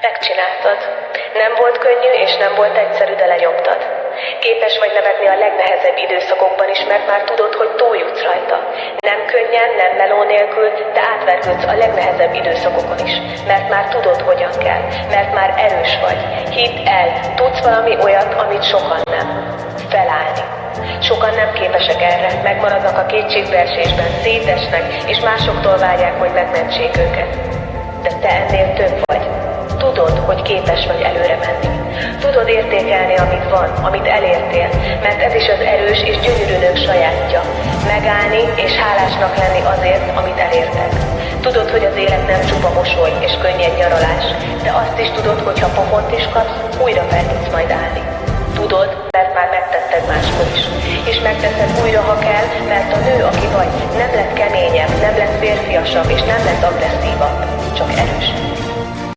Megcsináltad. Nem volt könnyű és nem volt egyszerű, de lenyomtad. Képes vagy nevetni a legnehezebb időszakokban is, mert már tudod, hogy túljutsz rajta. Nem könnyen, nem meló nélkül, de átvergődsz a legnehezebb időszakokon is. Mert már tudod, hogyan kell. Mert már erős vagy. Hidd el, tudsz valami olyat, amit sokan nem. Felállni. Sokan nem képesek erre, megmaradnak a kétségbeesésben, szétesnek, és másoktól várják, hogy megmentsék őket. De te ennél több vagy. Tudod, hogy képes vagy előre menni. Tudod értékelni, amit van, amit elértél, mert ez is az erős és gyönyörű nők sajátja. Megállni és hálásnak lenni azért, amit elértek. Tudod, hogy az élet nem csupa mosoly és könnyed nyaralás, de azt is tudod, hogy ha pofont is kapsz, újra fel tudsz majd állni. Tudod, mert már megtetted máskor is. És megteszed újra, ha kell, mert a nő, aki vagy, nem lett keményebb, nem lett férfiasabb, és nem lett agresszívabb, csak erős.